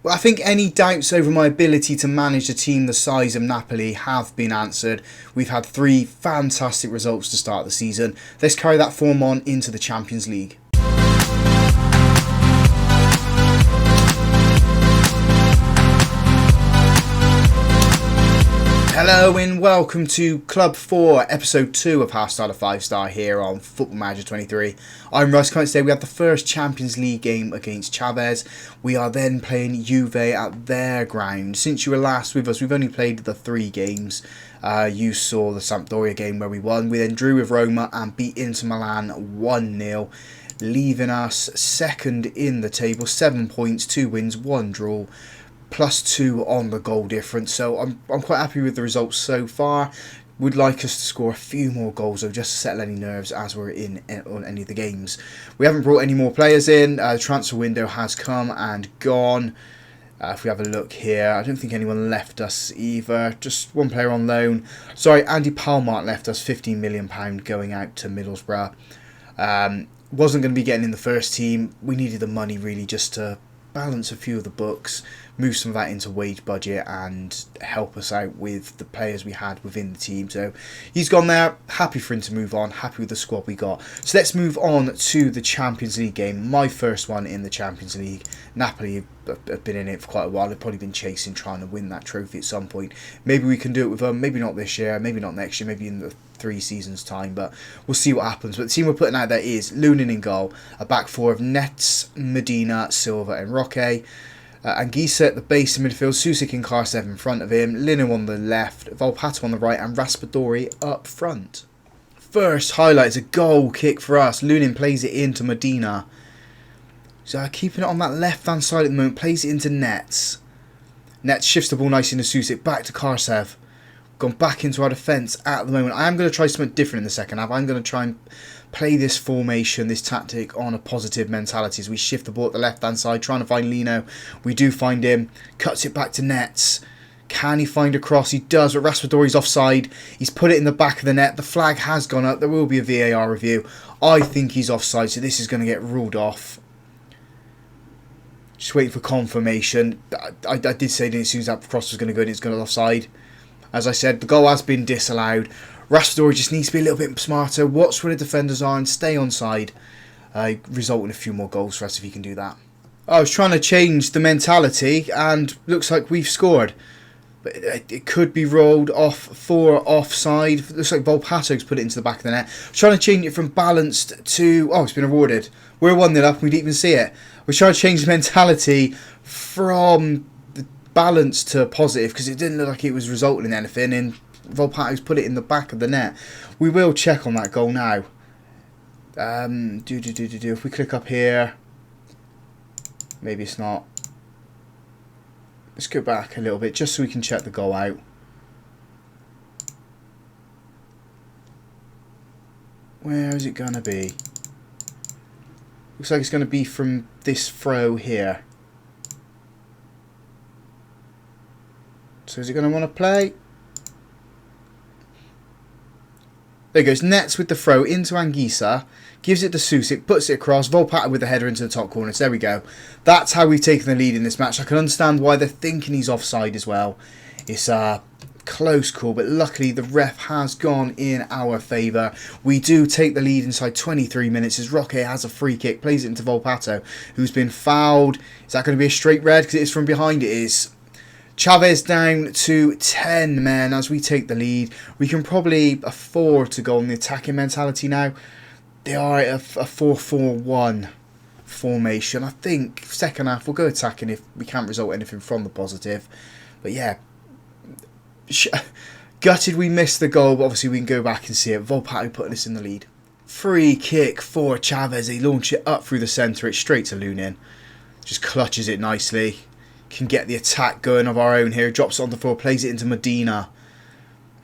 But I think any doubts over my ability to manage a team the size of Napoli have been answered. We've had 3 fantastic results to start the season. Let's carry that form on into the Champions League. Hello and welcome to Club 4, Episode 2 of Half Star to 5 Star here on Football Manager 23. I'm Russ. Today we have the first Champions League game against Chaves. We are then playing Juve at their ground. Since you were last with us, we've only played the 3 games. You saw the Sampdoria game where we won. We then drew with Roma and beat Inter Milan 1-0. Leaving us second in the table, 7 points, 2 wins, 1 draw. +2 on the goal difference, so I'm quite happy with the results so far. Would like us to score a few more goals though, just to settle any nerves as we're in on any of the games. We haven't brought any more players in. The transfer window has come and gone. If we have a look here, I don't think anyone left us either. Just one player on loan. Sorry, Andy Palmart left us, £15 million going out to Middlesbrough. Wasn't going to be getting in the first team. We needed the money really just to balance a few of the books, move some of that into wage budget and help us out with the players we had within the team. So he's gone there, happy for him to move on, happy with the squad we got. So let's move on to the Champions League game, my first one in the Champions League. Napoli have been in it for quite a while, they've probably been chasing, trying to win that trophy at some point. Maybe we can do it with them, maybe not this year, maybe not next year, maybe in the 3 seasons time, but we'll see what happens. But the team we're putting out there is Lunin in goal, a back 4 of Nets, Medina, Silva and Roque. Anguissa at the base of midfield, Susic and Karsev in front of him, Lino on the left, Volpato on the right and Raspadori up front. First highlight is a goal kick for us. Lunin plays it into Medina. So keeping it on that left hand side at the moment, plays it into Nets. Nets shifts the ball nicely into Susic, back to Karsev. Gone back into our defence at the moment. I am going to try something different in the second half. I'm going to try and play this formation, this tactic on a positive mentality as we shift the ball at the left hand side, trying to find Lino. We do find him, cuts it back to Nets. Can he find a cross? He does, but Raspadori's offside. He's put it in the back of the net. The flag has gone up. There will be a VAR review. I think he's offside, so this is going to get ruled off. Just waiting for confirmation. I did say that as soon as that cross was going to go in, it's going to offside. As I said, the goal has been disallowed. Raspadori just needs to be a little bit smarter, watch where the defenders are and stay onside. Result in a few more goals for us if he can do that. I was trying to change the mentality and looks like we've scored. But it could be rolled off for offside. Looks like Volpato's put it into the back of the net. Trying to change it from balanced to... Oh, it's been awarded. We're 1-0 up and we didn't even see it. We're trying to change the mentality from balance to positive because it didn't look like it was resulting in anything, and Volpato's put it in the back of the net. We will check on that goal now. If we click up here, maybe it's not. Let's go back a little bit just so we can check the goal out. Where is it going to be? Looks like it's going to be from this throw here. So is it going to want to play? There goes Nets with the throw into Anguissa. Gives it to Susic, puts it across. Volpato with the header into the top corner. So there we go. That's how we've taken the lead in this match. I can understand why they're thinking he's offside as well. It's a close call, but luckily the ref has gone in our favour. We do take the lead inside 23 minutes as Roque has a free kick. Plays it into Volpato, who's been fouled. Is that going to be a straight red? Because it is from behind. It is. Chaves down to 10 men as we take the lead. We can probably afford to go on the attacking mentality now. They are at a 4-4-1 formation. I think second half we'll go attacking if we can't result anything from the positive. But yeah, gutted we missed the goal, but obviously we can go back and see it. Volpato putting us in the lead. Free kick for Chaves. They launch it up through the centre. It's straight to Lunin. Just clutches it nicely. Can get the attack going of our own here. Drops it on the floor, plays it into Medina.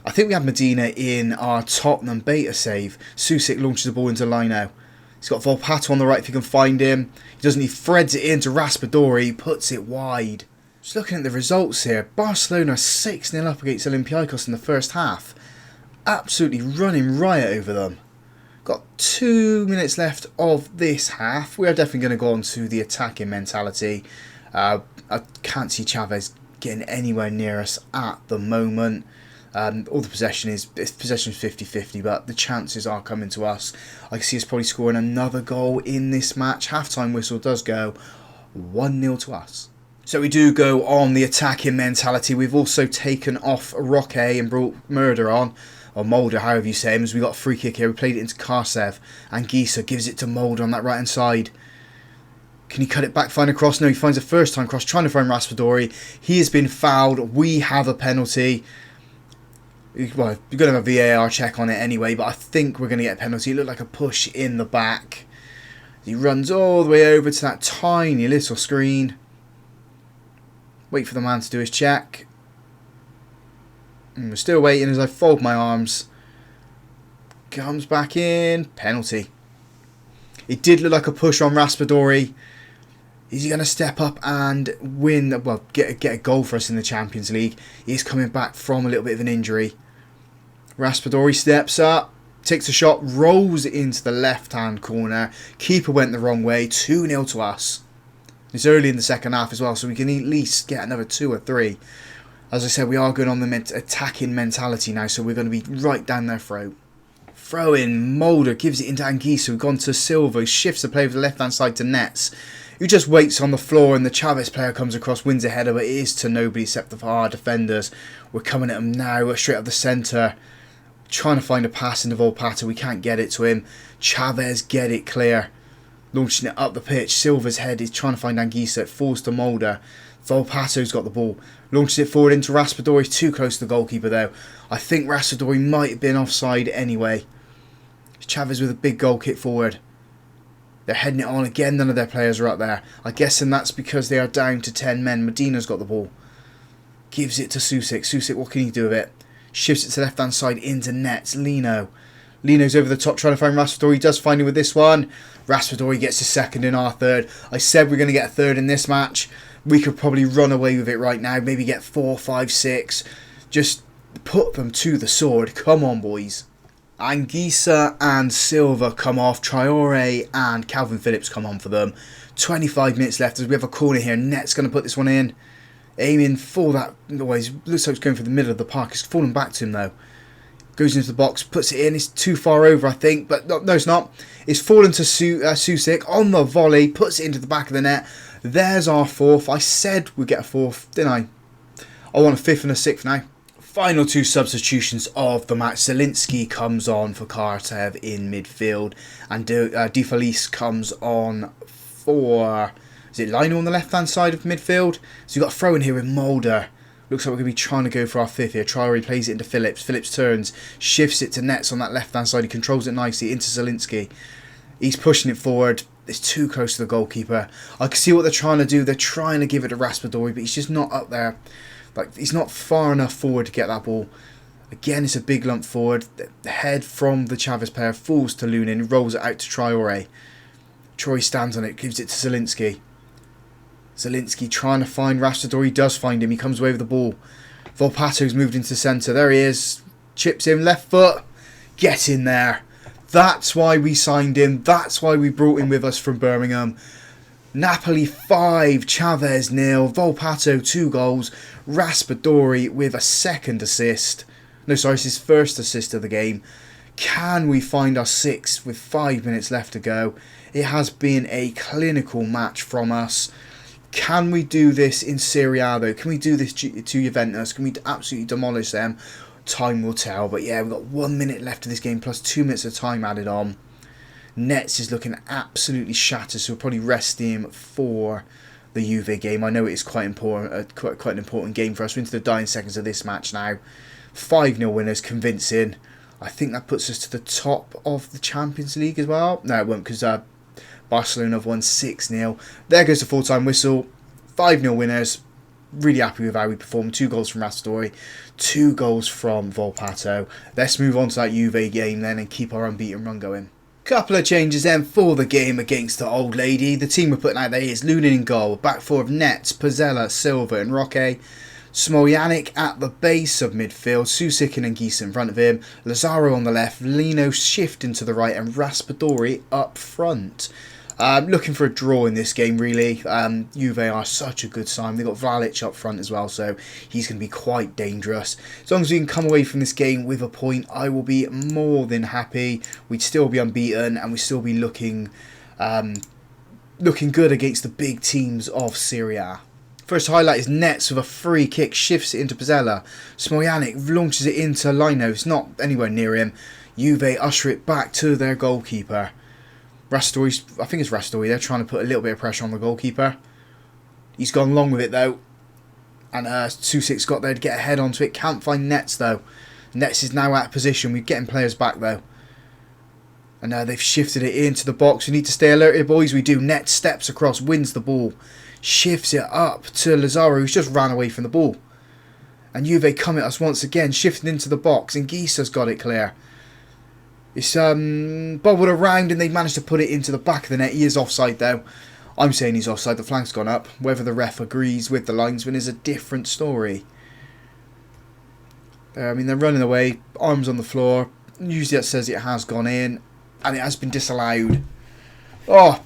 I think we have Medina in our Tottenham beta save. Susic launches the ball into Lino. He's got Volpato on the right if you can find him. He doesn't. He threads it into Raspadori. Puts it wide. Just looking at the results here. Barcelona 6-0 up against Olympiacos in the first half. Absolutely running riot over them. Got 2 minutes left of this half. We are definitely going to go on to the attacking mentality. I can't see Chaves getting anywhere near us at the moment. All the possession is 50-50, but the chances are coming to us. I can see us probably scoring another goal in this match. Half-time whistle does go 1-0 to us. So we do go on the attacking mentality. We've also taken off Roque and brought Murder on, or Mulder, however you say him, as we got a free kick here. We played it into Karsev, and Gisa gives it to Mulder on that right-hand side. Can he cut it back, find a cross? No, he finds a first-time cross, trying to find Raspadori. He has been fouled. We have a penalty. Well, we're going to have a VAR check on it anyway, but I think we're going to get a penalty. It looked like a push in the back. He runs all the way over to that tiny little screen. Wait for the man to do his check. And we're still waiting as I fold my arms. Comes back in. Penalty. It did look like a push on Raspadori. Is he going to step up and win? Well, get a goal for us in the Champions League. He's coming back from a little bit of an injury. Raspadori steps up, takes a shot, rolls it into the left-hand corner. Keeper went the wrong way. 2-0 to us. It's early in the second half as well, so we can at least get another 2 or 3. As I said, we are going on the attacking mentality now, so we're going to be right down their throat. Throw in, Mulder gives it into Anguissa. We've gone to Silva, who shifts the play over the left-hand side to Nets, who just waits on the floor, and the Chaves player comes across, wins a header, but it is to nobody except the our defenders. We're coming at him now, straight up the centre, trying to find a pass into Volpato. We can't get it to him. Chaves get it clear, launching it up the pitch. Silva's head is trying to find Anguissa. It falls to Mulder. Volpato's got the ball, launches it forward into Raspadori. Too close to the goalkeeper though. I think Raspadori might have been offside anyway. Chaves with a big goal kick forward. They're heading it on again. None of their players are up there. I guess and that's because they are down to 10 men. Medina's got the ball. Gives it to Susik. Susik, what can he do with it? Shifts it to the left-hand side into Nets. Lino's over the top trying to find Raspadori. He does find him with this one. Raspadori gets a second in our third. I said we're going to get a third in this match. We could probably run away with it right now. Maybe get 4, 5, 6. Just put them to the sword. Come on, boys. Anguissa and Silva come off. Traore and Calvin Phillips come on for them. 25 minutes left as we have a corner here. Net's going to put this one in. Aiming for that. Looks like it's going for the middle of the park. It's fallen back to him though. Goes into the box, puts it in. It's too far over, I think. But no, it's not. It's fallen to Susik on the volley. Puts it into the back of the net. There's our fourth. I said we'd get a fourth, didn't I? I want a fifth and a sixth now. Final 2 substitutions of the match. Zielinski comes on for Karsev in midfield. And DiFelice comes on for... Is it Lino on the left-hand side of midfield? So you've got a throw in here with Mulder. Looks like we're going to be trying to go for our fifth here. Traore plays it into Phillips. Phillips turns, shifts it to Nets on that left-hand side. He controls it nicely into Zielinski. He's pushing it forward. It's too close to the goalkeeper. I can see what they're trying to do. They're trying to give it to Raspadori, but he's just not up there. Like, he's not far enough forward to get that ball. Again, it's a big lump forward. The head from the Chaves player falls to Lunin, rolls it out to Traore. Traore stands on it, gives it to Zielinski. Zielinski trying to find Raspadori. He does find him. He comes away with the ball. Volpato's moved into the centre. There he is. Chips him. Left foot. Get in there. That's why we signed him. That's why we brought him with us from Birmingham. Napoli 5. Chaves 0. Volpato 2 goals. Raspadori with a second assist. No, sorry, it's his first assist of the game. Can we find our sixth with 5 minutes left to go? It has been a clinical match from us. Can we do this in Serie A though? Can we do this to Juventus? Can we absolutely demolish them? Time will tell. But yeah, we've got 1 minute left of this game plus 2 minutes of time added on. Nets is looking absolutely shattered, so we'll probably rest him for the Juve game. I know it is quite important, quite an important game for us. We're into the dying seconds of this match now. 5-0 winners, convincing. I think that puts us to the top of the Champions League as well. No, it won't, because Barcelona have won 6-0. There goes the full-time whistle. 5-0 winners. Really happy with how we performed. 2 goals from Raspadori, 2 goals from Volpato. Let's move on to that Juve game then and keep our unbeaten run going. Couple of changes then for the game against the old lady. The team we're putting out there is Lunin in goal. Back 4 of Nets, Pizzella, Silva and Roque. Smoljannik at the base of midfield. Susik and Anguissa in front of him. Lazaro on the left. Lino shifting to the right and Raspadori up front. Looking for a draw in this game, really. Juve are such a good side. They've got Vlalic up front as well, so he's going to be quite dangerous. As long as we can come away from this game with a point, I will be more than happy. We'd still be unbeaten, and we'd still be looking good against the big teams of Serie A. First highlight is Nets with a free kick, shifts it into Pizzella. Smojanic launches it into Lino, it's not anywhere near him. Juve usher it back to their goalkeeper. Rastori's, I think it's Rastori, they're trying to put a little bit of pressure on the goalkeeper. He's gone long with it though. And Susic's got there to get a head onto it, can't find Nets though. Nets is now out of position, we're getting players back though. And now they've shifted it into the box, we need to stay alert here boys, we do. Nets steps across, wins the ball. Shifts it up to Lazaro, who's just ran away from the ball. And Juve come at us once again, shifting into the box, and Gisa's got it clear. It's bobbled around, and they managed to put it into the back of the net. He is offside though. I'm saying he's offside, the flag's gone up. Whether the ref agrees with the linesman is a different story. I mean, they're running away, arms on the floor. Usually that says it has gone in, and it has been disallowed. Oh,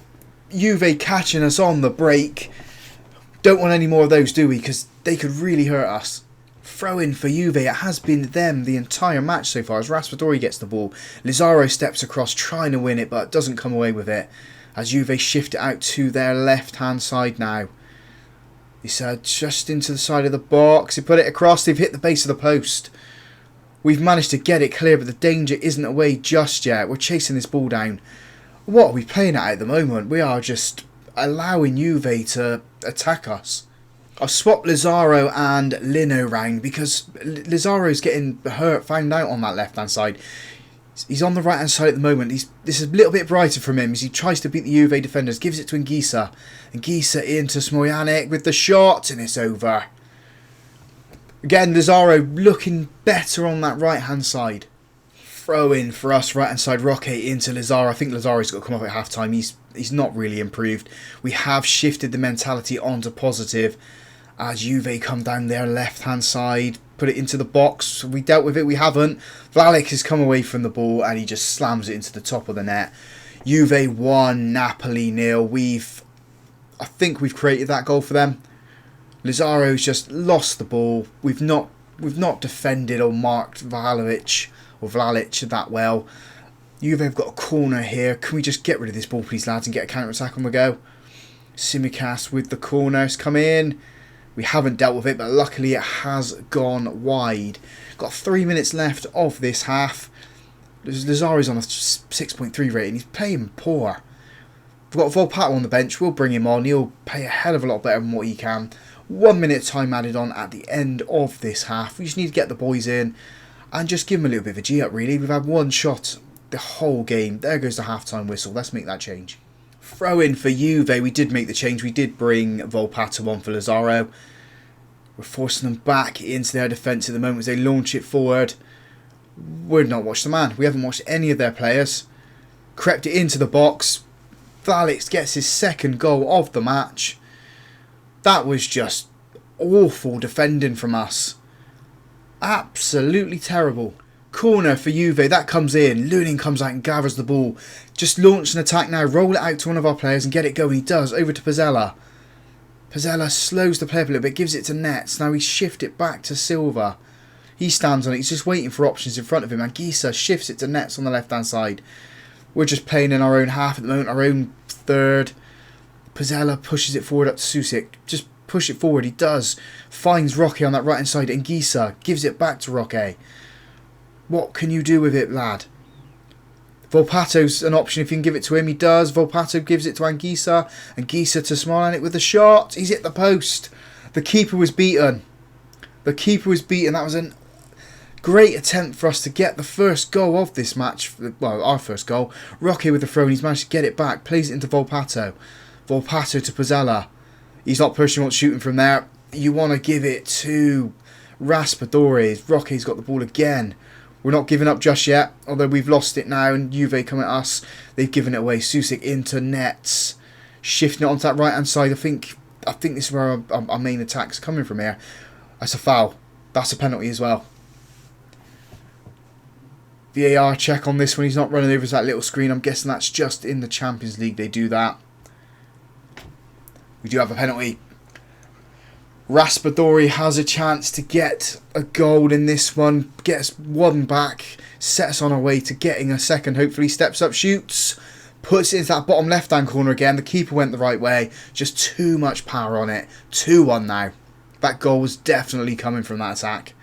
Juve catching us on the break. Don't want any more of those, do we? Because they could really hurt us. Throw in for Juve. It has been them the entire match so far as Raspadori gets the ball. Lazaro steps across trying to win it but doesn't come away with it. As Juve shift it out to their left hand side now. It's just into the side of the box. They put it across. They've hit the base of the post. We've managed to get it clear but the danger isn't away just yet. We're chasing this ball down. What are we playing at the moment? We are just allowing Juve to attack us. I've swapped Lazaro and Lino round because Lazaro's getting hurt, found out on that left hand side. He's on the right hand side at the moment. This is a little bit brighter from him as he tries to beat the Juve defenders. Gives it to Ngisa. Ngisa into Smojanic with the shot and it's over. Again, Lazaro looking better on that right hand side. Throw in for us, right hand side, Roque into Lazaro. I think Lazaro's got to come up at half time. He's not really improved. We have shifted the mentality onto positive as Juve come down their left hand side, put it into the box. We dealt with it, we haven't. Vlalic has come away from the ball and he just slams it into the top of the net. Juve 1, Napoli 0. I think we've created that goal for them. Lazaro's just lost the ball. We've not defended or marked Vlalic that well. Juve have got a corner here. Can we just get rid of this ball please lads and get a counter attack on the go? Simicas with the corner has come in. We haven't dealt with it but luckily it has gone wide. Got 3 minutes left of this half. Lazaro's on a 6.3 rating. He's playing poor. We've got Volpato on the bench. We'll bring him on. He'll play a hell of a lot better than what he can. 1 minute time added on at the end of this half. We just need to get the boys in and just give them a little bit of a G up really. We've had one shot the whole game. There goes the half-time whistle. Let's make that change. Throw in for Juve. We did make the change. We did bring Volpato on for Lazaro. We're forcing them back into their defence at the moment as they launch it forward. We've not watched the man. We haven't watched any of their players. Crept it into the box. Vlalic gets his second goal of the match. That was just awful defending from us. Absolutely terrible. Corner for Juve, that comes in. Lunin comes out and gathers the ball. Just launch an attack now, roll it out to one of our players and get it going. He does, over to Pizzella. Pizzella slows the play up a little bit, gives it to Nets. Now we shift it back to Silva. He stands on it, he's just waiting for options in front of him. And Gisa shifts it to Nets on the left hand side. We're just playing in our own half at the moment, our own third. Pizzella pushes it forward up to Susic. Just push it forward, he does. Finds Roque on that right hand side and Gisa gives it back to Roque. What can you do with it, lad? Volpato's an option if you can give it to him. He does. Volpato gives it to Anguissa. Anguissa to Smolanic with the shot. He's hit the post. The keeper was beaten. The keeper was beaten. That was a great attempt for us to get the first goal of this match. Well, our first goal. Roque with the throw and he's managed to get it back. Plays it into Volpato. Volpato to Pizzella. He's not pushing, wants shooting from there. You want to give it to Raspadori. Rocky's got the ball again. We're not giving up just yet, although we've lost it now and Juve come at us. They've given it away. Susic into Nets. Shifting it onto that right hand side. I think this is where our main attack's coming from here. That's a foul. That's a penalty as well. VAR check on this one. He's not running over that little screen. I'm guessing that's just in the Champions League they do that. We do have a penalty. Raspadori has a chance to get a goal in this one. Gets one back. Sets on our way to getting a second. Hopefully steps up, shoots. Puts it into that bottom left-hand corner again. The keeper went the right way. Just too much power on it. 2-1 now. That goal was definitely coming from that attack.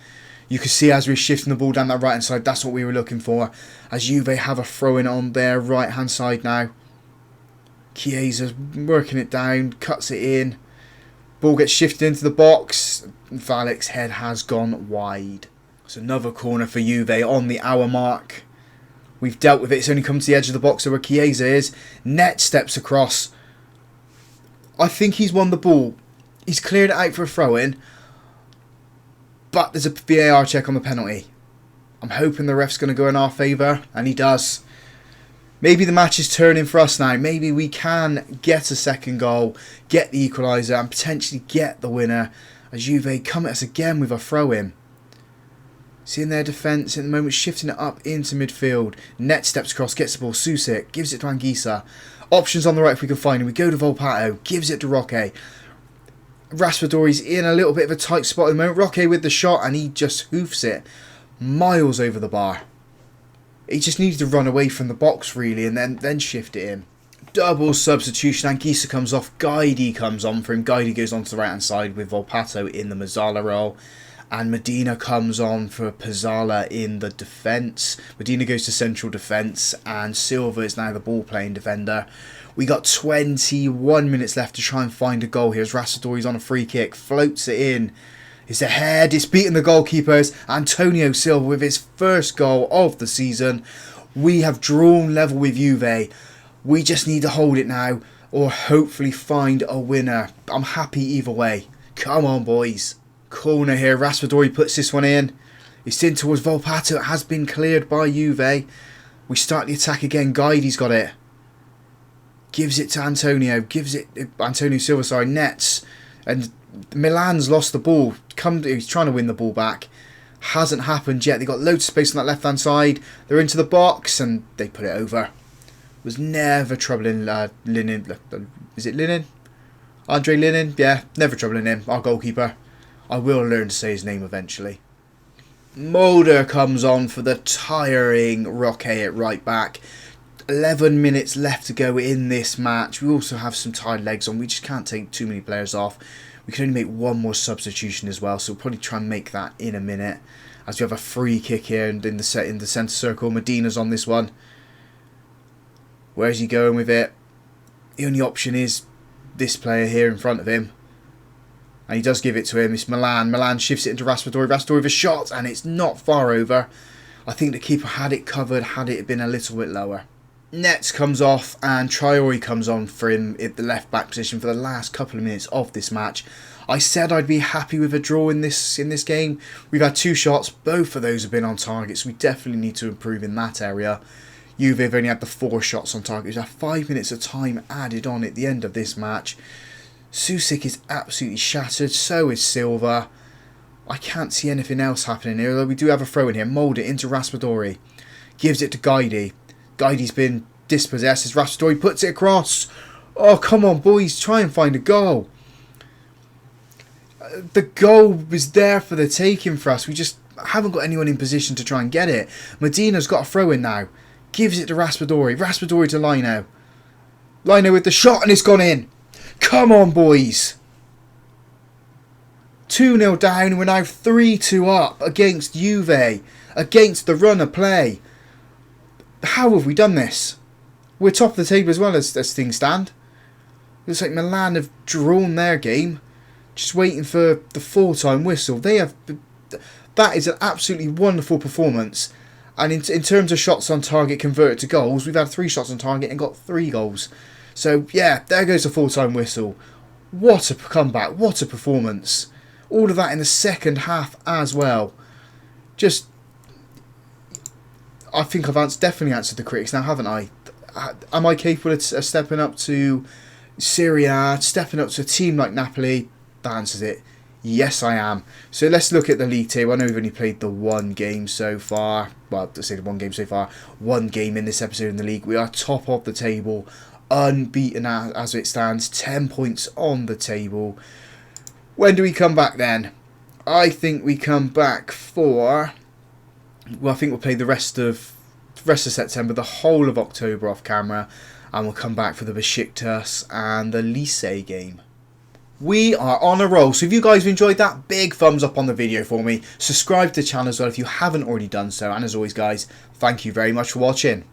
You can see as we're shifting the ball down that right-hand side, that's what we were looking for. As Juve have a throw-in on their right-hand side now. Chiesa's working it down, cuts it in. Ball gets shifted into the box. Valek's head has gone wide. It's another corner for Juve on the hour mark. We've dealt with it. It's only come to the edge of the box where Chiesa is. Net steps across. I think he's won the ball. He's cleared it out for a throw-in. But there's a VAR check on the penalty. I'm hoping the ref's going to go in our favour. And he does. Maybe the match is turning for us now. Maybe we can get a second goal. Get the equaliser. And potentially get the winner. As Juve come at us again with a throw-in. Seeing their defence at the moment, shifting it up into midfield. Net steps across, gets the ball. Susik gives it to Anguissa. Options on the right if we can find him. We go to Volpato, gives it to Roque. Raspadori's in a little bit of a tight spot at the moment. Roque with the shot, and he just hoofs it miles over the bar. He just needed to run away from the box, really, and then shift it in. Double substitution. Anguissa comes off. Guidi comes on for him. Guidi goes onto the right-hand side with Volpato in the Mazzala role. And Medina comes on for Pizzala in the defence. Medina goes to central defence. And Silva is now the ball-playing defender. We got 21 minutes left to try and find a goal here. As Raspadori's on a free kick. Floats it in. It's ahead. It's beating the goalkeepers. Antonio Silva with his first goal of the season. We have drawn level with Juve. We just need to hold it now. Or hopefully find a winner. I'm happy either way. Come on, boys. Corner here. Raspadori puts this one in. It's in towards Volpato. It has been cleared by Juve. We start the attack again. Guidi's got it. Gives it to Antonio. Antonio Silva, sorry. Nets. And Milan's lost the ball. He's trying to win the ball back. Hasn't happened yet. They've got loads of space on that left-hand side. They're into the box and they put it over. Was never troubling Linen. Is it Linen? Andre Linen? Yeah, never troubling him. Our goalkeeper. I will learn to say his name eventually. Mulder comes on for the tiring Roque at right back. 11 minutes left to go in this match. We also have some tired legs on. We just can't take too many players off. We can only make one more substitution as well, so we'll probably try and make that in a minute. As we have a free kick here and in the centre circle. Medina's on this one. Where's he going with it? The only option is this player here in front of him. And he does give it to him. It's Milan. Milan shifts it into Raspadori. Raspadori with a shot. And it's not far over. I think the keeper had it covered had it been a little bit lower. Nets comes off. And Traore comes on for him at the left back position for the last couple of minutes of this match. I said I'd be happy with a draw in this game. We've had 2 shots. Both of those have been on target. So we definitely need to improve in that area. Juve have only had the 4 shots on target. We've had 5 minutes of time added on at the end of this match. Susik is absolutely shattered, so is Silva. I can't see anything else happening here, although we do have a throw in here. Mould it into Raspadori. Gives it to Guidi. Guidi's been dispossessed as Raspadori puts it across. Oh, come on, boys. Try and find a goal. The goal was there for the taking for us. We just haven't got anyone in position to try and get it. Medina's got a throw in now. Gives it to Raspadori. Raspadori to Lino. Lino with the shot and it's gone in. Come on, boys. 2-0 down and we're now 3-2 up against Juve. Against the run of play. How have we done this? We're top of the table as well as things stand. Looks like Milan have drawn their game. Just waiting for the full-time whistle. That is an absolutely wonderful performance. And in terms of shots on target converted to goals, we've had 3 shots on target and got 3 goals. So, yeah, there goes the full-time whistle. What a comeback. What a performance. All of that in the second half as well. Just, I think I've definitely answered the critics now, haven't I? Am I capable of stepping up to Serie A, stepping up to a team like Napoli? That answers it. Yes, I am. So let's look at the league table. I know we've only played the one game so far. Well, to say the one game so far. One game in this episode in the league. We are top of the table, unbeaten as it stands. 10 points on the table. When do we come back then? I think we come back for... Well, I think we'll play the rest of September, the whole of October off camera. And we'll come back for the Besiktas and the Lise game. We are on a roll, so if you guys have enjoyed that, big thumbs up on the video for me. Subscribe to the channel as well if you haven't already done so, and as always guys, thank you very much for watching.